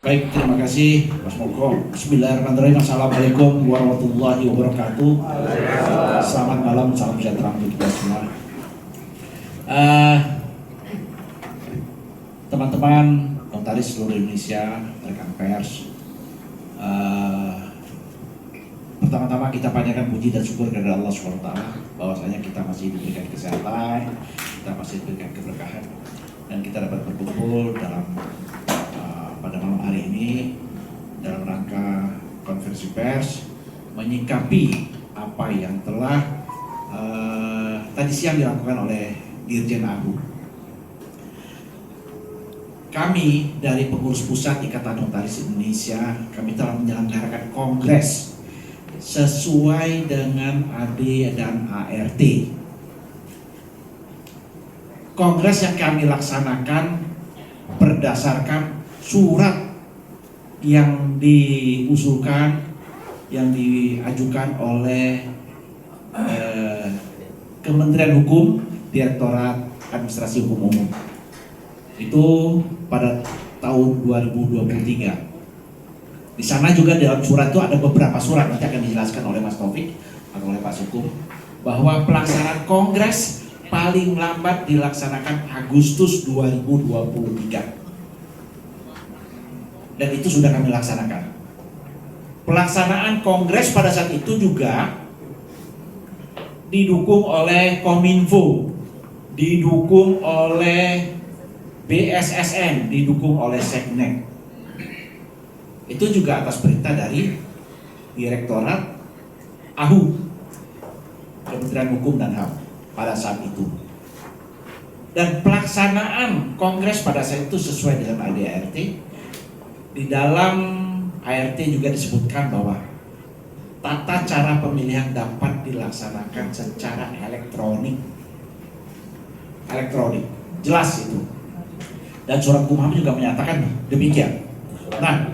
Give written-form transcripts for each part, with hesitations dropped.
Baik, terima kasih Mas Moko. Bismillahirrahmanirrahim. Assalamualaikum warahmatullahi wabarakatuh. Selamat malam, salam sejahtera untuk kita semua. Teman-teman notaris seluruh Indonesia, rekan pers, pertama-tama kita panjatkan puji dan syukur kepada Allah SWT bahwasanya kita masih diberikan kesehatan, kita masih diberikan keberkahan, dan kita dapat berkumpul pada malam hari ini dalam rangka konferensi pers menyikapi apa yang telah tadi siang dilakukan oleh Dirjen Agung. Kami dari pengurus pusat Ikatan Notaris Indonesia, kami telah menyelenggarakan kongres sesuai dengan AD dan ART. Kongres yang kami laksanakan berdasarkan surat yang diusulkan, yang diajukan oleh Kementerian Hukum, Direktorat Administrasi Hukum Umum. Itu pada tahun 2023. Di sana juga dalam surat itu ada beberapa surat, nanti akan dijelaskan oleh Mas Taufik atau oleh Pak Sukum, bahwa pelaksanaan kongres paling lambat dilaksanakan Agustus 2023. Dan itu sudah kami laksanakan. Pelaksanaan kongres pada saat itu juga didukung oleh Kominfo, didukung oleh BSSN, didukung oleh Seknek. Itu juga atas perintah dari Direktorat AHU, Kementerian Hukum dan HAM pada saat itu. Dan pelaksanaan kongres pada saat itu sesuai dengan ADART. Di dalam ART juga disebutkan bahwa tata cara pemilihan dapat dilaksanakan secara elektronik. Jelas itu. Dan surat Kumham juga menyatakan demikian. Nah,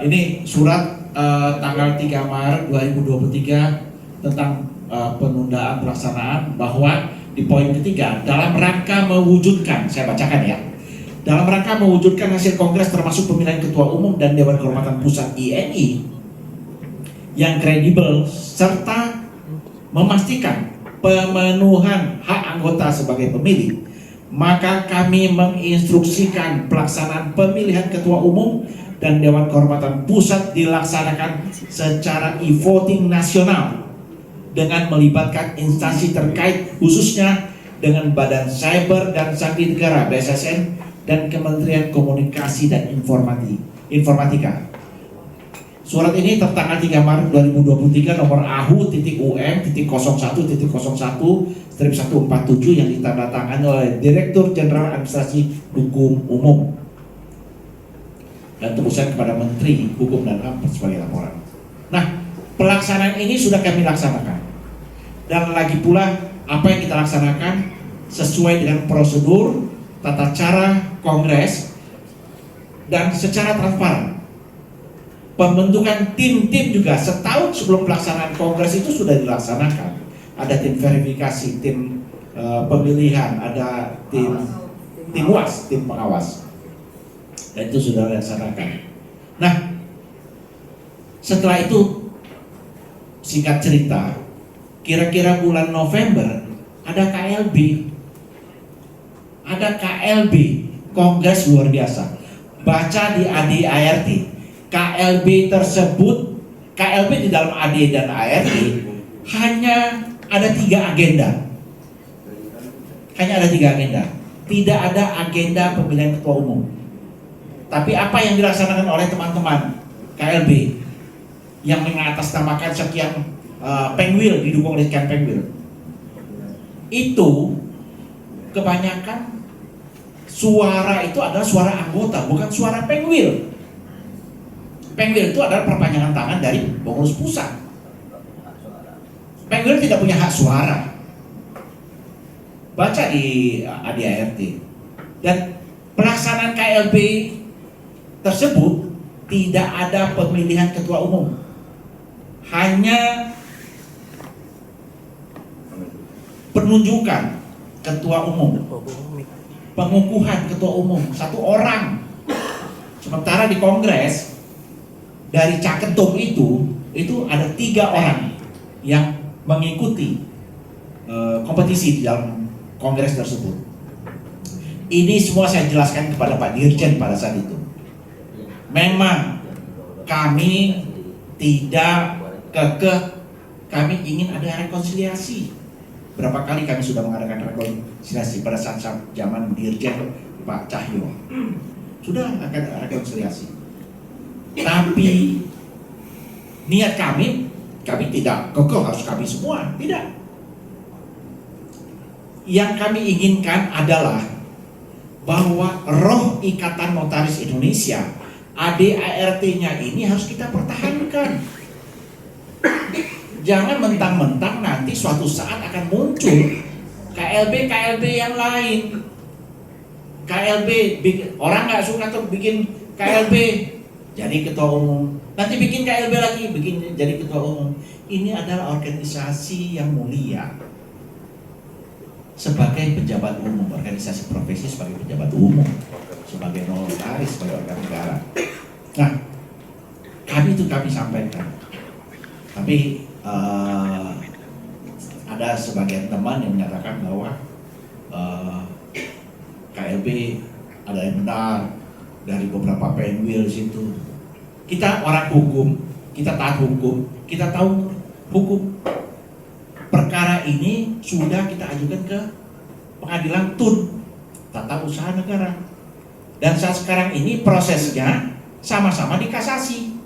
ini surat tanggal 3 Maret 2023 tentang penundaan pelaksanaan, bahwa di poin ketiga, dalam rangka mewujudkan, saya bacakan ya, dalam rangka mewujudkan hasil kongres termasuk pemilihan ketua umum dan Dewan Kehormatan Pusat INI yang kredibel serta memastikan pemenuhan hak anggota sebagai pemilih, maka kami menginstruksikan pelaksanaan pemilihan ketua umum dan Dewan Kehormatan Pusat dilaksanakan secara e-voting nasional dengan melibatkan instansi terkait, khususnya dengan Badan Cyber dan Sandi Negara (BSSN) dan Kementerian Komunikasi dan Informatika. Surat ini tertanggal 3 Maret 2023 nomor AHU.OM.01.01/147 yang ditandatangani oleh Direktur Jenderal Administrasi Hukum Umum dan teruskan kepada Menteri Hukum dan HAM sebagai laporan. Nah, pelaksanaan ini sudah kami laksanakan. Dan lagi pula apa yang kita laksanakan sesuai dengan prosedur tata cara kongres dan secara transparan. Pembentukan tim-tim juga setahun sebelum pelaksanaan kongres itu sudah dilaksanakan. Ada tim verifikasi, tim pemilihan, ada tim UAS, tim pengawas. Dan itu sudah dilaksanakan. Nah, setelah itu singkat cerita, kira-kira bulan November ada KLB. Kongres luar biasa. Baca di AD/ART. KLB tersebut, KLB di dalam AD dan ART hanya ada 3 agenda. Tidak ada agenda pemilihan ketua umum. Tapi apa yang dilaksanakan oleh teman-teman KLB yang mengatasnamakan sekian penwil, didukung oleh sekian penwil, itu kebanyakan suara itu adalah suara anggota, bukan suara penwil. Penwil itu adalah perpanjangan tangan dari pengurus pusat. Penwil tidak punya hak suara. Baca di ADART. Dan pelaksanaan KLB tersebut tidak ada pemilihan ketua umum. Hanya penunjukan ketua umum, pengukuhan ketua umum 1 orang Sementara di Kongres dari Caketum itu ada 3 orang yang mengikuti kompetisi di dalam Kongres tersebut. Ini semua saya jelaskan kepada Pak Dirjen pada saat itu. Memang kami tidak kekeh, kami ingin ada rekonsiliasi. Berapa kali kami sudah mengadakan rekonsiliasi pada saat zaman Dirjen Pak Cahyo. Sudah akan rekonsiliasi. Tapi niat kami tidak kekeh harus kami semua, tidak. Yang kami inginkan adalah bahwa roh Ikatan Notaris Indonesia ADART-nya ini harus kita pertahankan. Jangan mentang-mentang nanti suatu saat akan muncul KLB yang lain. KLB, orang nggak suka tuh bikin KLB jadi ketua umum, nanti bikin KLB lagi, bikin jadi ketua umum. Ini adalah organisasi yang mulia. Sebagai pejabat umum, organisasi profesi sebagai pejabat umum, sebagai notaris, sebagai organ negara. Nah, kami sampaikan. Tapi ada sebagian teman yang menyatakan bahwa KLB ada yang benar dari beberapa penwil situ. Kita orang hukum, kita taat hukum, kita tahu hukum. Perkara ini sudah kita ajukan ke pengadilan TUN, Tata Usaha Negara. Dan saat sekarang ini prosesnya sama-sama dikasasi.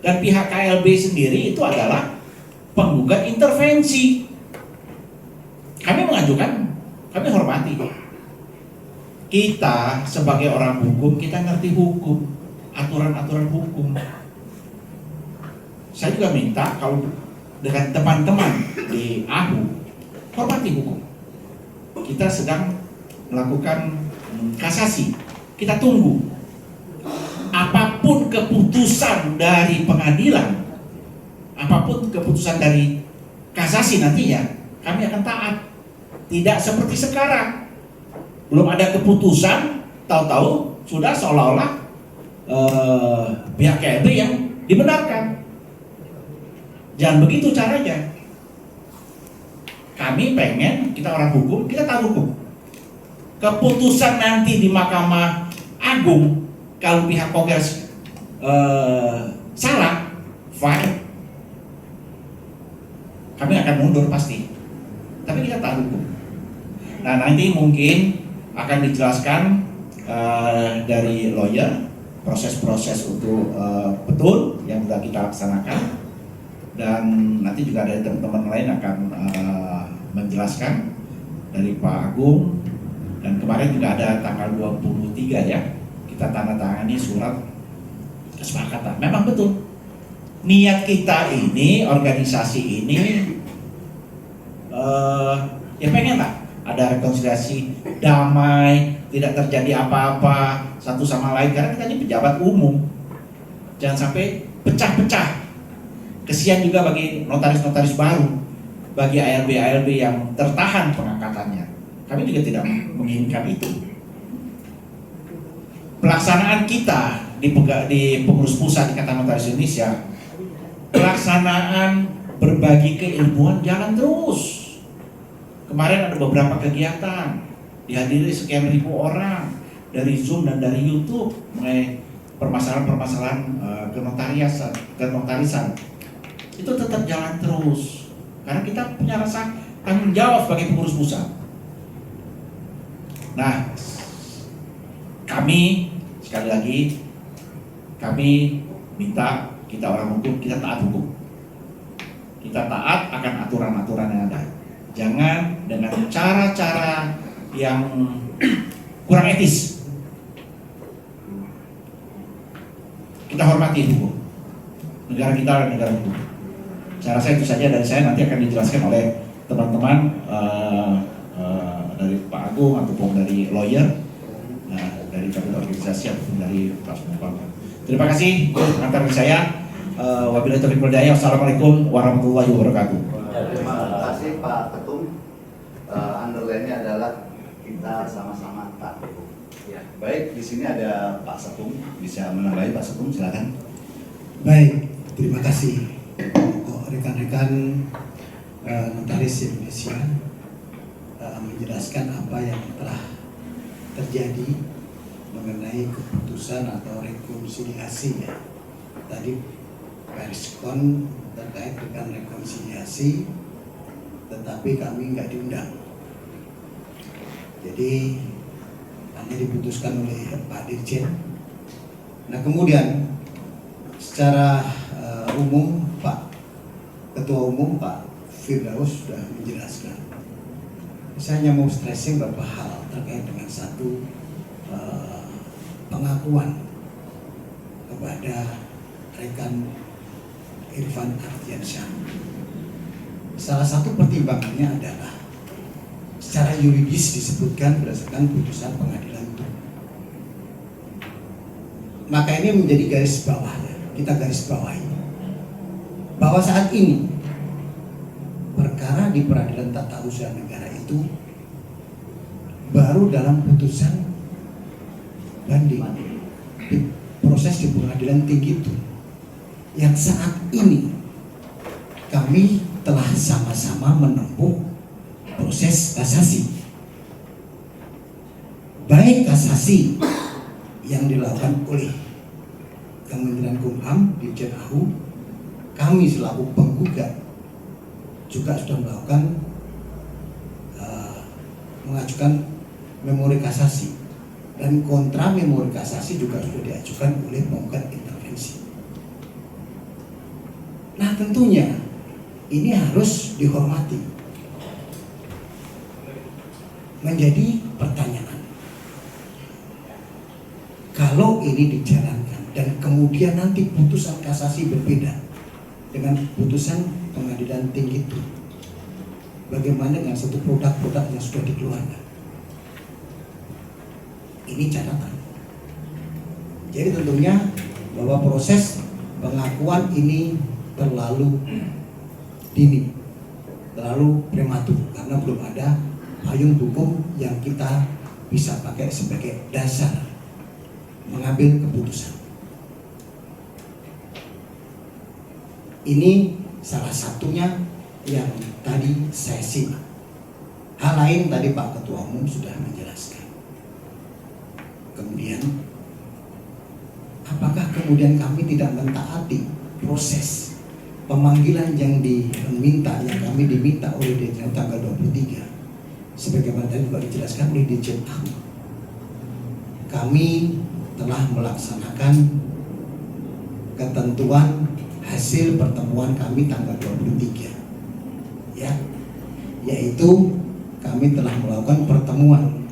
Dan pihak KLB sendiri itu adalah penggugat intervensi. Kami mengajukan, kami hormati. Kita sebagai orang hukum, kita ngerti hukum, aturan-aturan hukum. Saya juga minta kalau dengan teman-teman di AHU, hormati hukum. Kita sedang melakukan kasasi, kita tunggu. Apapun keputusan dari pengadilan, apapun keputusan dari kasasi nantinya, kami akan taat. Tidak seperti sekarang. Belum ada keputusan, tahu-tahu sudah seolah-olah pihak KLB yang dibenarkan. Jangan begitu caranya. Kami pengen, kita orang hukum, kita tahu hukum. Keputusan nanti di Mahkamah Agung, kalau pihak Kongres salah, fine. Kami akan mundur pasti. Tapi kita tahu hukum. Nah, nanti mungkin akan dijelaskan dari lawyer proses-proses untuk betul yang sudah kita laksanakan, dan nanti juga ada teman-teman lain akan menjelaskan dari Pak Agung. Dan kemarin juga ada tanggal 23 ya, kita tanda tangani surat kesepakatan. Memang betul niat kita ini, organisasi ini ya pengen lah ada rekonsiliasi, damai, tidak terjadi apa-apa satu sama lain, karena kita ini pejabat umum. Jangan sampai pecah-pecah. Kesian juga bagi notaris-notaris baru, bagi ALB-ALB yang tertahan pengangkatannya. Kami juga tidak menginginkan itu. Pelaksanaan kita di pengurus pusat Ikatan Notaris Indonesia, pelaksanaan berbagi keilmuan jalan terus. Kemarin ada beberapa kegiatan, dihadiri sekian ribu orang dari Zoom dan dari YouTube mengenai permasalahan-permasalahan kenotarisan. Itu tetap jalan terus, karena kita punya rasa tanggung jawab sebagai pengurus pusat. Nah, kami sekali lagi, kami minta kita orang hukum, kita taat hukum. Kita taat akan aturan-aturan yang ada. Jangan dengan cara-cara yang kurang etis. Kita hormati hukum. Negara kita adalah negara hukum. Saya rasa itu saja dari saya, nanti akan dijelaskan oleh teman-teman dari Pak Agung ataupun dari lawyer, dari kabinet organisasi ataupun dari Pak Sumbangan. Terima kasih pengantar dari saya. Wabillahi taufiq wal hidayah. Wassalamualaikum warahmatullahi wabarakatuh. Terima kasih Pak Ketum. Underline-nya adalah kita sama-sama taat hukum. Ya, baik, di sini ada Pak Sekung, bisa menambahi Pak Sekung, silakan. Baik, terima kasih untuk rekan-rekan Notaris Indonesia menjelaskan apa yang telah terjadi mengenai keputusan atau rekonsiliasi ya. Tadi Perskon terkait dengan rekonsiliasi, tetapi kami nggak diundang. Jadi hanya diputuskan oleh Pak Dirjen. Nah kemudian secara umum Pak Ketua Umum Pak Firdaus sudah menjelaskan. Saya hanya mau stressing beberapa hal terkait dengan satu pengakuan kepada rekan Irfan Ardiansyah. Salah satu pertimbangannya adalah secara yuridis disebutkan berdasarkan putusan pengadilan itu. Maka ini menjadi garis bawahnya, kita garis bawahi bahwa saat ini perkara di Peradilan Tata Usaha Negara itu baru dalam putusan banding di proses di Pengadilan Tinggi itu, yang saat ini kami telah sama-sama menempuh proses kasasi, baik kasasi yang dilakukan oleh Kementerian Kumham, Dirjen AHU, kami selaku penggugat juga sudah melakukan mengajukan memori kasasi, dan kontra memori kasasi juga sudah diajukan oleh penggugat intervensi. Nah tentunya ini harus dihormati. Menjadi pertanyaan, kalau ini dijalankan dan kemudian nanti putusan kasasi berbeda dengan putusan pengadilan tinggi itu, bagaimana dengan satu produk-produk yang sudah dikeluarkan? Ini catatan. Jadi tentunya bahwa proses pengakuan ini terlalu dini, terlalu prematur, karena belum ada payung hukum yang kita bisa pakai sebagai dasar mengambil keputusan. Ini salah satunya yang tadi saya simak. Hal lain tadi Pak Ketua Umum sudah menjelaskan. Kemudian, apakah kemudian kami tidak mentaati proses pemanggilan yang kami diminta oleh Dirjen tanggal 23? Sebagaimana tadi juga dijelaskan oleh Dirjen AHU, kami telah melaksanakan ketentuan hasil pertemuan kami tanggal 23, ya, yaitu kami telah melakukan pertemuan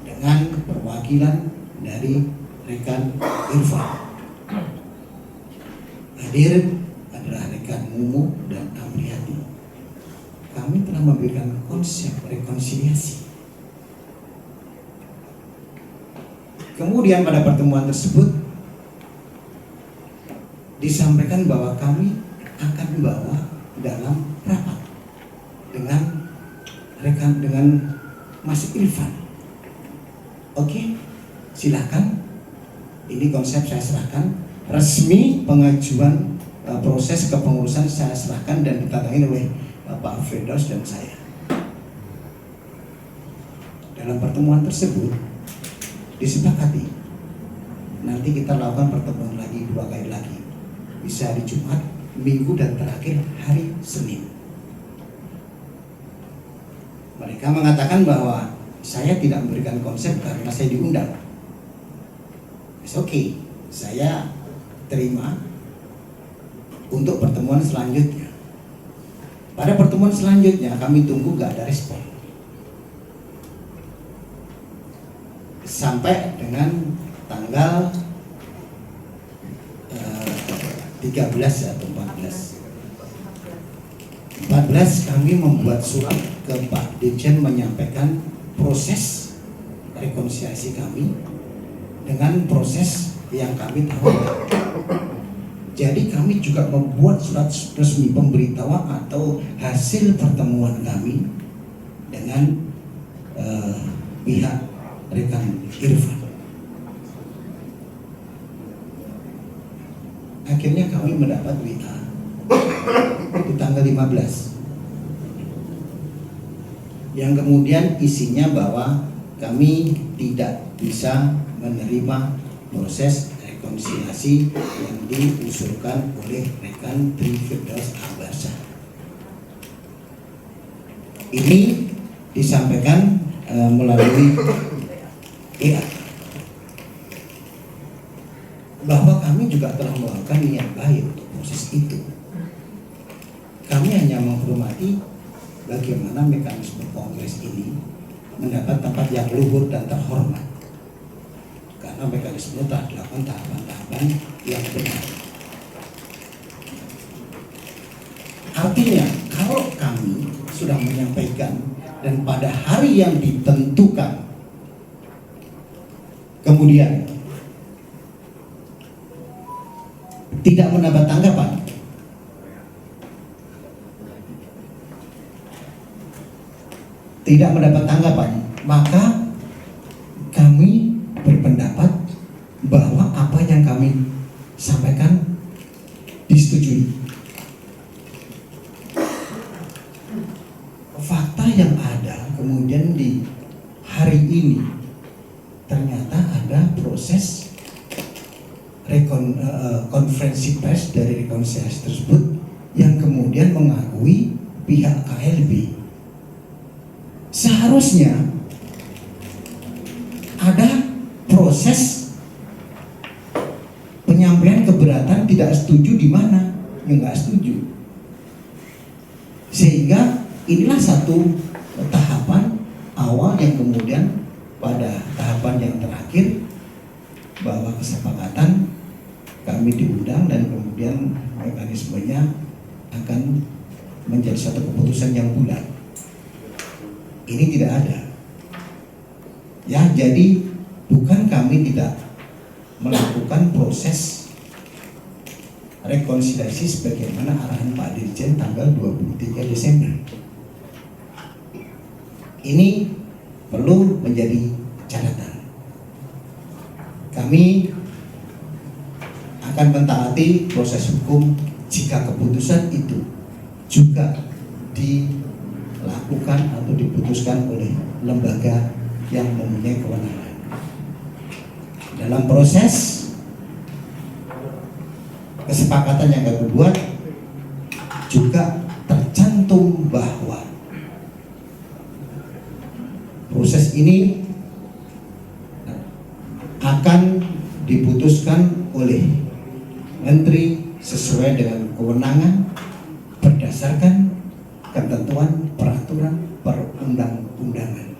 dengan perwakilan dari rekan Irfan. Hadir adalah rekan Mumu dan Amriyati. Kami telah memberikan konsep rekonsiliasi. Kemudian pada pertemuan tersebut disampaikan bahwa kami akan membawa dalam rapat dengan Mas Irfan. Oke, silakan. Ini konsep saya serahkan. Resmi pengajuan proses kepengurusan saya serahkan dan ditandatangani oleh Pak Firdaus dan saya. Dalam pertemuan tersebut disepakati nanti kita lakukan pertemuan lagi 2 kali lagi, bisa hari Jumat, Minggu, dan terakhir hari Senin. Mereka mengatakan bahwa saya tidak memberikan konsep karena saya diundang. It's okay, saya terima untuk pertemuan selanjutnya. Pada pertemuan selanjutnya kami tunggu gak ada respon, sampai dengan tanggal 13 atau 14 kami membuat surat ke Pak Dirjen menyampaikan proses rekonsiliasi kami dengan proses yang kami tawarkan. Jadi kami juga membuat surat resmi pemberitahuan atau hasil pertemuan kami dengan pihak rekan Irfan. Akhirnya kami mendapat WA di tanggal 15 yang kemudian isinya bahwa kami tidak bisa menerima proses rekonsiliasi yang diusulkan oleh rekan Tri Firdaus Abarsyah. Ini disampaikan melalui EA bahwa kami juga telah melakukan niat baik untuk proses itu. Kami hanya menghormati bagaimana mekanisme kongres ini mendapat tempat yang luhur dan terhormat, karena mekanisme telah dilakukan tahapan-tahapan yang benar. Artinya kalau kami sudah menyampaikan dan pada hari yang ditentukan kemudian tidak mendapat tanggapan, maka kami berpendapat bahwa apa yang kami sampaikan disetujui. Fakta yang ada kemudian di hari ini ternyata ada proses konferensi pers dari rekonsiliasi tersebut yang kemudian mengakui pihak KLB. Seharusnya ada proses penyampaian keberatan tidak setuju di mana yang nggak setuju, sehingga inilah satu tahapan awal yang kemudian pada tahapan yang terakhir bahwa kesepakatan kami diundang dan kemudian mekanismenya akan menjadi satu keputusan yang bulat. Ini tidak ada. Ya, jadi bukan kami tidak melakukan proses rekonsiliasi sebagaimana arahan Pak Dirjen tanggal 23 Desember. Ini perlu menjadi catatan. Kami akan mentaati proses hukum jika keputusan itu juga dilakukan atau diputuskan oleh lembaga yang mempunyai kewenangan. Dalam proses kesepakatan yang kami buat juga tercantum bahwa proses ini akan diputuskan oleh Menteri sesuai dengan kewenangan berdasarkan ketentuan peraturan perundang-undangan.